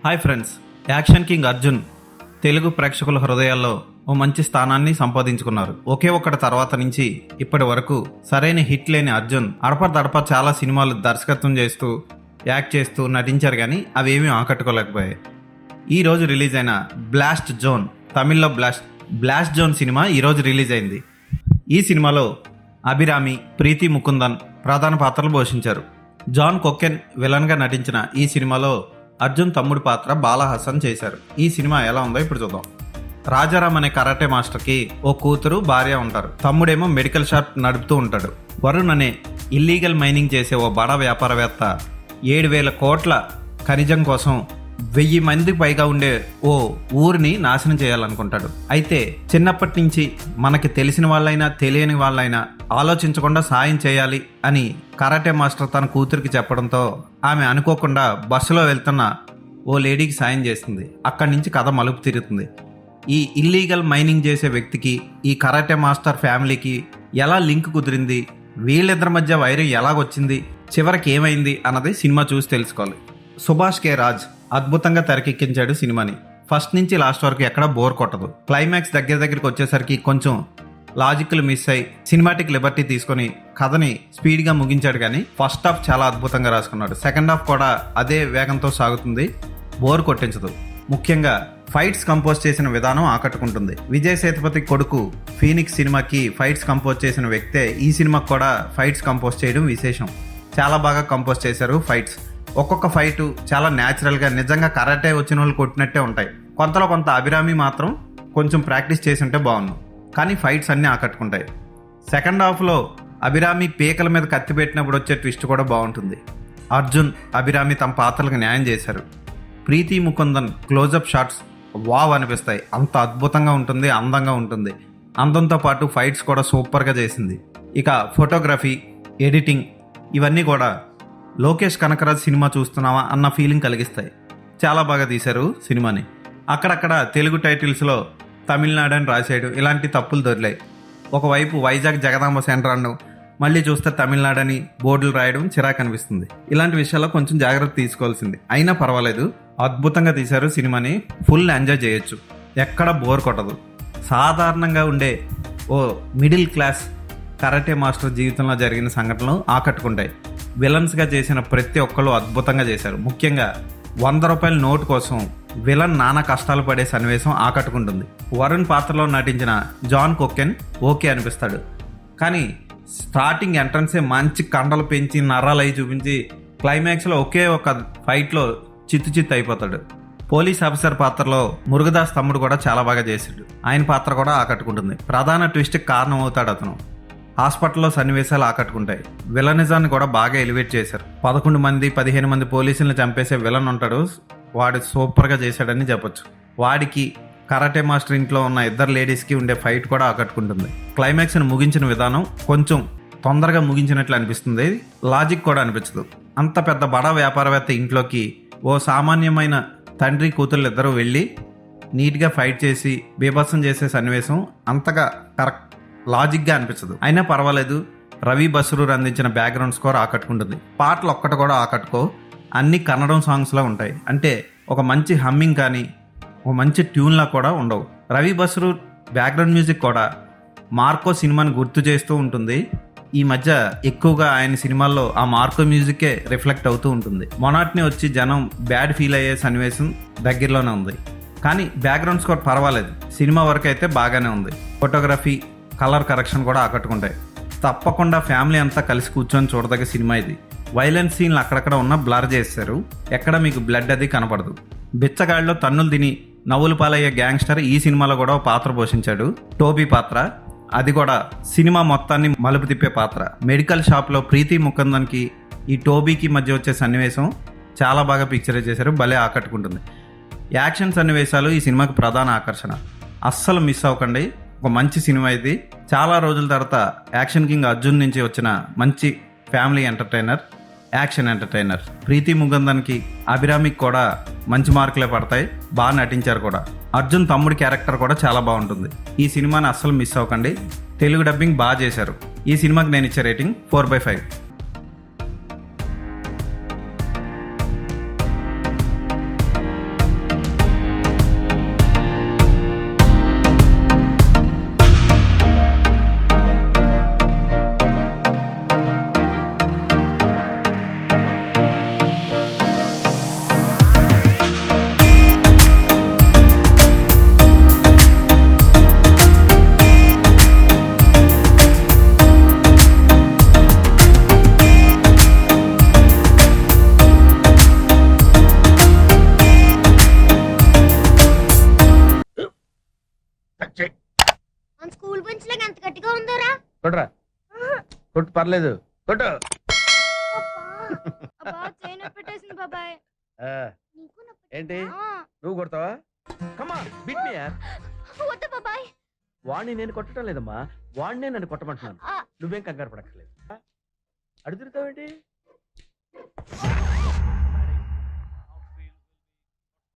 Hi friends, action king Arjun Telugu ప్రేక్షకుల హృదయాల్లో ఓ మంచి స్థానాన్ని సంపాదించుకున్నారు. ఒకే ఒక్కటి తర్వాత నుంచి ఇప్పటి వరకు సరైన హిట్ లేని అర్జున్ అడపదడప చాలా సినిమాలు దర్శకత్వం చేస్తూ యాక్ట్ చేస్తూ నటించారు, కానీ అవేమీ ఆకట్టుకోలేకపోయాయి. ఈ రోజు రిలీజ్ అయిన బ్లాస్ట్ జోన్, తమిళ్లో బ్లాస్ట్ జోన్ సినిమా ఈరోజు రిలీజ్ అయింది. ఈ సినిమాలో అభిరామి, ప్రీతి ముకుందన్ ప్రధాన పాత్రలు పోషించారు. జాన్ కొకెన్ విలన్గా నటించిన ఈ సినిమాలో అర్జున్ తమ్ముడి పాత్ర బాలా హసన్ చేశారు. ఈ సినిమా ఎలా ఉందో ఇప్పుడు చూద్దాం. రాజారాం అనే కరాటే మాస్టర్కి ఓ కూతురు, భార్య ఉంటారు. తమ్ముడేమో మెడికల్ షాప్ నడుపుతూ ఉంటాడు. వరుణ్ అనే ఇల్లీగల్ మైనింగ్ చేసే ఓ బడా వ్యాపారవేత్త 7,000 కోట్ల ఖనిజం కోసం 1000 మందికి పైగా ఉండే ఓ ఊరిని నాశనం చేయాలనుకుంటాడు. అయితే చిన్నప్పటి నుంచి మనకి తెలిసిన వాళ్ళైనా తెలియని వాళ్ళైనా ఆలోచించకుండా సాయం చేయాలి అని కరాటే మాస్టర్ తన కూతురికి చెప్పడంతో ఆమె అనుకోకుండా బస్సులో వెళ్తున్న ఓ లేడీకి సాయం చేస్తుంది. అక్కడి నుంచి కథ మలుపు తిరుగుతుంది. ఈ ఇల్లీగల్ మైనింగ్ చేసే వ్యక్తికి ఈ కరాటే మాస్టర్ ఫ్యామిలీకి ఎలా లింక్ కుదిరింది, వీళ్ళిద్దరి మధ్య వైరం ఎలాగొచ్చింది, చివరికి ఏమైంది అన్నది సినిమా చూసి తెలుసుకోవాలి. సుభాష్ కే రాజ్ అద్భుతంగా తెరకెక్కించాడు సినిమాని. ఫస్ట్ నుంచి లాస్ట్ వరకు ఎక్కడా బోర్ కొట్టదు. క్లైమాక్స్ దగ్గరికి వచ్చేసరికి కొంచెం లాజిక్లు మిస్ అయి సినిమాటిక్ లిబర్టీ తీసుకొని కథని స్పీడ్గా ముగించాడు, కానీ ఫస్ట్ హాఫ్ చాలా అద్భుతంగా రాసుకున్నాడు. సెకండ్ హాఫ్ కూడా అదే వేగంతో సాగుతుంది, బోర్ కొట్టించదు. ముఖ్యంగా ఫైట్స్ కంపోజ్ చేసిన విధానం ఆకట్టుకుంటుంది. విజయ్ సేతుపతి కొడుకు ఫీనిక్స్ సినిమాకి ఫైట్స్ కంపోజ్ చేసిన వ్యక్తే ఈ సినిమాకి కూడా ఫైట్స్ కంపోజ్ చేయడం విశేషం. చాలా బాగా కంపోజ్ చేశారు ఫైట్స్. ఒక్కొక్క ఫైట్ చాలా న్యాచురల్గా, నిజంగా కరాటే వచ్చిన వాళ్ళు కొట్టినట్టే ఉంటాయి. కొంతలో కొంత అభిరామి మాత్రం కొంచెం ప్రాక్టీస్ చేసి ఉంటే బాగుండు, కానీ ఫైట్స్ అన్నీ ఆకట్టుకుంటాయి. సెకండ్ హాఫ్లో అభిరామి పీకల మీద కత్తి పెట్టినప్పుడు వచ్చే ట్విస్ట్ కూడా బాగుంటుంది. అర్జున్, అభిరామి తమ పాత్రలకు న్యాయం చేశారు. ప్రీతి ముకుందన్ క్లోజప్ షాట్స్ వావ్ అనిపిస్తాయి. అంత అద్భుతంగా ఉంటుంది, అందంగా ఉంటుంది. అందంతో పాటు ఫైట్స్ కూడా సూపర్గా చేసింది. ఇక ఫోటోగ్రఫీ, ఎడిటింగ్ ఇవన్నీ కూడా లోకేష్ కనకరాజ్ సినిమా చూస్తున్నావా అన్న ఫీలింగ్ కలిగిస్తాయి. చాలా బాగా తీశారు సినిమాని. అక్కడక్కడ తెలుగు టైటిల్స్లో తమిళనాడు అని రాసేయడం, ఇలాంటి తప్పులు దొరికాయి. ఒకవైపు వైజాగ్ జగదాంబ సెంటర్ అనడం, మళ్ళీ చూస్తే తమిళనాడు అని బోర్డులు రాయడం చిరాకు అనిపిస్తుంది. ఇలాంటి విషయాల్లో కొంచెం జాగ్రత్త తీసుకోవాల్సింది. అయినా పర్వాలేదు, అద్భుతంగా తీశారు సినిమాని. ఫుల్ ఎంజాయ్ చేయొచ్చు, ఎక్కడ బోర్ కొట్టదు. సాధారణంగా ఉండే ఓ మిడిల్ క్లాస్ కరాటే మాస్టర్ జీవితంలో జరిగిన సంఘటనలు ఆకట్టుకుంటాయి. విలన్స్గా చేసిన ప్రతి ఒక్కళ్ళు అద్భుతంగా చేశారు. ముఖ్యంగా 100 రూపాయల నోటు కోసం విలన్ నానా కష్టాలు పడే సన్నివేశం ఆకట్టుకుంటుంది. వరుణ్ పాత్రలో నటించిన జాన్ కొకెన్ ఓకే అనిపిస్తాడు, కానీ స్టార్టింగ్ ఎంట్రన్సే మంచి కండలు పెంచి నరాలై చూపించి క్లైమాక్స్లో ఒకే ఒక ఫైట్లో చిత్తు అయిపోతాడు. పోలీస్ ఆఫీసర్ పాత్రలో మురుగదాస్ తమ్ముడు కూడా చాలా బాగా చేశాడు. ఆయన పాత్ర కూడా ఆకట్టుకుంటుంది. ప్రధాన ట్విస్ట్కి కారణం అవుతాడు అతను. హాస్పిటల్లో సన్నివేశాలు ఆకట్టుకుంటాయి. విలనిజాన్ని కూడా బాగా ఎలివేట్ చేశారు. 11 మంది 15 మంది పోలీసులను చంపేసే విలన్ ఉంటాడు, వాడు సూపర్గా చేశాడని చెప్పొచ్చు. వాడికి కరాటే మాస్టర్ ఇంట్లో ఉన్న 2 లేడీస్కి ఉండే ఫైట్ కూడా ఆకట్టుకుంటుంది. క్లైమాక్స్ని ముగించిన విధానం కొంచెం తొందరగా ముగించినట్లు అనిపిస్తుంది, లాజిక్ కూడా అనిపించదు. అంత పెద్ద బడా వ్యాపారవేత్త ఇంట్లోకి ఓ సామాన్యమైన తండ్రి కూతుళ్ళు ఇద్దరు వెళ్ళి నీట్గా ఫైట్ చేసి బీభత్సం చేసే సన్నివేశం అంతగా లాజిక్గా అనిపించదు. అయినా పర్వాలేదు. రవి బస్రూర్ అందించిన బ్యాక్గ్రౌండ్ స్కోర్ ఆకట్టుకుంటుంది. పాటలు ఒక్కటి కూడా ఆకట్టుకో, అన్ని కన్నడం సాంగ్స్లా ఉంటాయి. అంటే ఒక మంచి హమ్మింగ్ కానీ ఒక మంచి ట్యూన్లా కూడా ఉండవు. రవి బస్రూర్ బ్యాక్గ్రౌండ్ మ్యూజిక్ కూడా మార్కో సినిమాని గుర్తు చేస్తూ ఉంటుంది. ఈ మధ్య ఎక్కువగా ఆయన సినిమాల్లో ఆ మార్కో మ్యూజికే రిఫ్లెక్ట్ అవుతూ ఉంటుంది. మొనాట్ని వచ్చి జనం బ్యాడ్ ఫీల్ అయ్యే సన్నివేశం దగ్గరలోనే ఉంది, కానీ బ్యాక్గ్రౌండ్ స్కోర్ పర్వాలేదు. సినిమా వరకు అయితే బాగానే ఉంది. ఫోటోగ్రఫీ, కలర్ కరెక్షన్ కూడా ఆకట్టుకుంటాయి. తప్పకుండా ఫ్యామిలీ అంతా కలిసి కూర్చొని చూడదగ్గ సినిమా ఇది. వైలెన్స్ సీన్లు అక్కడక్కడ ఉన్న బ్లర్ చేశారు, ఎక్కడ మీకు బ్లడ్ అది కనపడదు. బిచ్చగాడిలో తన్నులు తిని నవ్వులు పాలయ్యే గ్యాంగ్స్టర్ ఈ సినిమాలో కూడా పాత్ర పోషించాడు. టోబీ పాత్ర, అది కూడా సినిమా మొత్తాన్ని మలుపు తిప్పే పాత్ర. మెడికల్ షాప్లో ప్రీతి ముకుందన్కి ఈ టోబీకి మధ్య వచ్చే సన్నివేశం చాలా బాగా పిక్చరైజ్ చేశారు, భలే ఆకట్టుకుంటుంది. యాక్షన్ సన్నివేశాలు ఈ సినిమాకి ప్రధాన ఆకర్షణ. అస్సలు మిస్ అవ్వకండి, ఒక మంచి సినిమా ఇది. చాలా రోజుల తర్వాత యాక్షన్ కింగ్ అర్జున్ నుంచి వచ్చిన మంచి ఫ్యామిలీ ఎంటర్టైనర్, యాక్షన్ ఎంటర్టైనర్. ప్రీతి ముకుందన్కి, అభిరామికి కూడా మంచి మార్కులే పడతాయి, బాగా నటించారు కూడా. అర్జున్ తమ్ముడి క్యారెక్టర్ కూడా చాలా బాగుంటుంది. ఈ సినిమాని అస్సలు మిస్ అవ్వకండి. తెలుగు డబ్బింగ్ బాగా చేశారు. ఈ సినిమాకి నేను ఇచ్చే రేటింగ్ 4/5. కొట్టు పర్లేదు కొట్టు. అబ్బా చైన్ పెట్టేసింది బాబాయ్. ఆ, ఏంటి నువ్వు కొడతావా? కమా బిట్ మీ యార్. వద్దు బాబాయ్. వాణ్ణి నేను కొట్టడం లేదమ్మా, వాణ్ణే నన్ను కొట్టమంటున్నాను. ఆ. నువ్వేం కంగారు పడక్కర్లేదు. అడుగుతావేంటి?